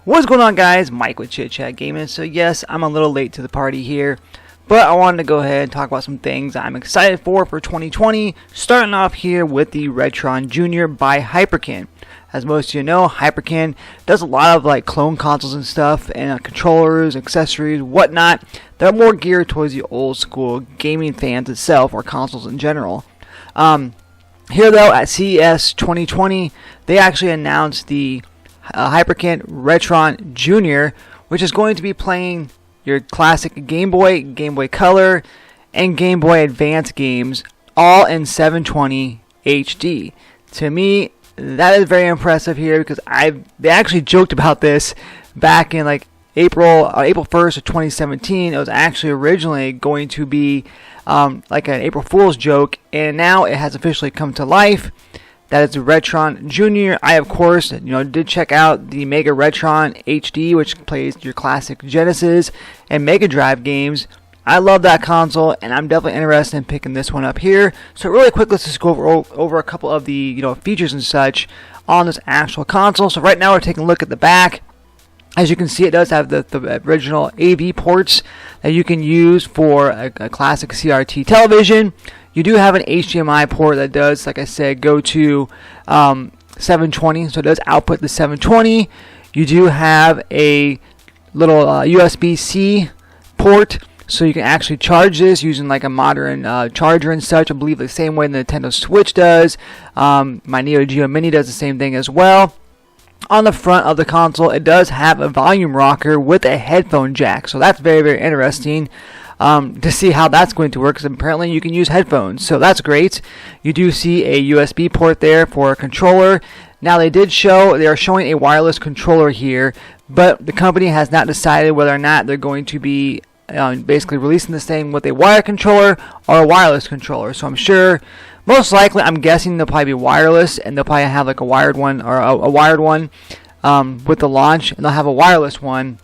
What's going on, guys? Mike with Chit Chat Gaming. So yes, I'm a little late to the party here, but I wanted to go ahead and talk about some things I'm excited for 2020. Starting off here with the Retron Jr. by Hyperkin. As most of you know, Hyperkin does a lot of like clone consoles and stuff, and controllers, accessories, whatnot. They're more geared towards the old school gaming fans itself, or consoles in general. Here though, at CES 2020, they actually announced the Hyperkin Retron Jr., which is going to be playing your classic Game Boy, Game Boy Color, and Game Boy Advance games, all in 720 HD. To me, that is very impressive here, because they actually joked about this back in like April 1st of 2017. It was actually originally going to be like an April Fool's joke, and now it has officially come to life. That is the Retron Jr. I, of course, did check out the Mega Retron HD, which plays your classic Genesis and Mega Drive games. I love that console, and I'm definitely interested in picking this one up here. So really quick, let's just go over a couple of the features and such on this actual console. So right now we're taking a look at the back. As you can see, it does have the original AV ports that you can use for a classic CRT television. You do have an HDMI port that does, like I said, go to 720, so it does output the 720. You do have a little USB-C port, so you can actually charge this using like a modern charger and such. I believe the same way the Nintendo Switch does. My Neo Geo Mini does the same thing as well. On the front of the console, it does have a volume rocker with a headphone jack, so that's very, very interesting to see how that's going to work, because apparently you can use headphones, so that's great. You do see a USB port there for a controller. Now they are showing a wireless controller here, but the company has not decided whether or not they're going to be basically releasing this thing with a wired controller or a wireless controller. So I'm sure, most likely, I'm guessing they'll probably be wireless, and they'll probably have like a wired one or a wired one with the launch, and they'll have a wireless one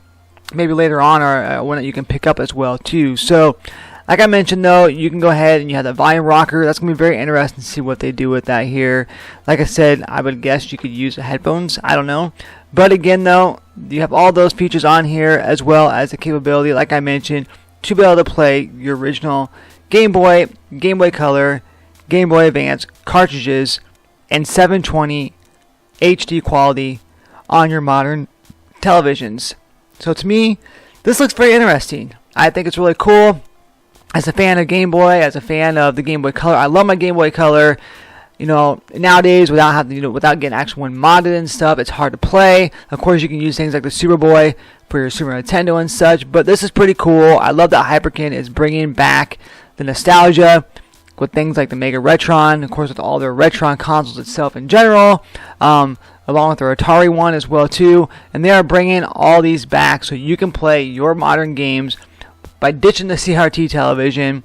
maybe later on, or one that you can pick up as well too. So like I mentioned though, you can go ahead and you have the volume rocker. That's going to be very interesting to see what they do with that here. Like I said, I would guess you could use the headphones. I don't know. But again though, you have all those features on here, as well as the capability, like I mentioned, to be able to play your original Game Boy, Game Boy Color, Game Boy Advance cartridges in 720 HD quality on your modern televisions. So to me, this looks very interesting. I think it's really cool. As a fan of Game Boy, as a fan of the Game Boy Color, I love my Game Boy Color. Nowadays, without having without getting actual one modded and stuff, it's hard to play. Of course, you can use things like the Super Boy for your Super Nintendo and such, but this is pretty cool. I love that Hyperkin is bringing back the nostalgia with things like the Mega Retron, of course, with all their Retron consoles itself in general, along with their Atari one as well too. And they are bringing all these back so you can play your modern games by ditching the CRT television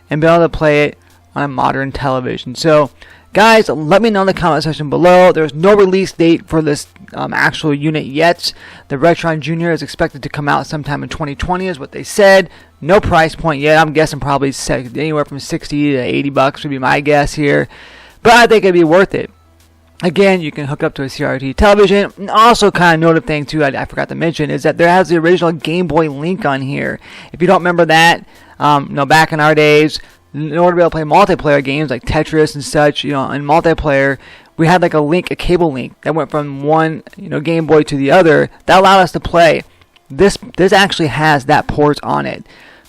and be able to play it on a modern television. So guys, let me know in the comment section below. There's no release date for this actual unit yet. The Retron Jr. is expected to come out sometime in 2020 is what they said. No price point yet. I'm guessing probably anywhere from 60 to 80 bucks would be my guess here. But I think it'd be worth it. Again, you can hook up to a CRT television. And also, kind of note thing too, I forgot to mention, is that there has the original Game Boy link on here. If you don't remember that, back in our days, in order to be able to play multiplayer games like Tetris and such, in multiplayer, we had like a cable link that went from one, Game Boy to the other. That allowed us to play. This actually has that port on it.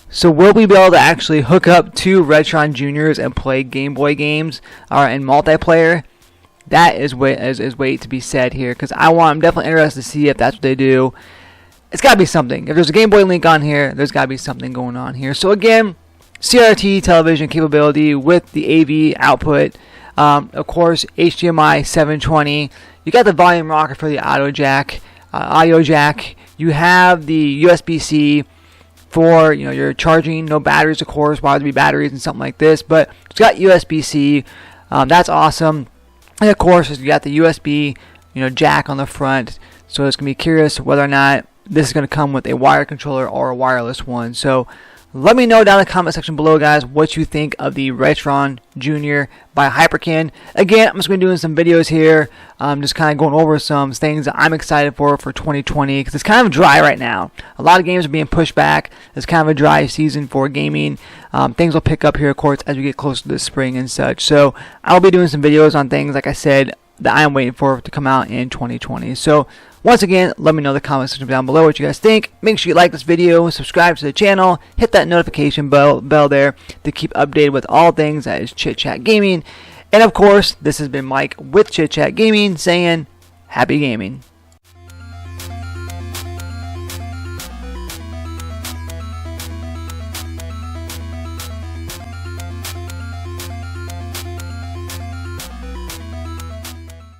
So will we be able to actually hook up to Retron Juniors and play Game Boy games in multiplayer? That is wait to be said here, because I'm definitely interested to see if that's what they do. It's got to be something. If there's a Game Boy link on here, there's got to be something going on here. So again, CRT television capability with the AV output, of course HDMI 720. You got the volume rocker for the audio jack. You have the USB-C for your charging. No batteries, of course. Why would there be batteries and something like this? But it's got USB-C. That's awesome. And of course, you got the USB jack on the front. So it's gonna be curious whether or not this is gonna come with a wired controller or a wireless one. So Let me know down in the comment section below, guys, what you think of the Retron Jr. by Hyperkin. Again, I'm just going to be doing some videos here, just kind of going over some things that I'm excited for 2020, because it's kind of dry right now. A lot of games are being pushed back. It's kind of a dry season for gaming. Things will pick up here, of course, as we get closer to the spring and such. So I'll be doing some videos on things, like I said, that I'm waiting for to come out in 2020. So once again, let me know in the comment section down below what you guys think. Make sure you like this video, subscribe to the channel, hit that notification bell there to keep updated with all things that is Chit Chat Gaming. And of course, this has been Mike with Chit Chat Gaming saying happy gaming.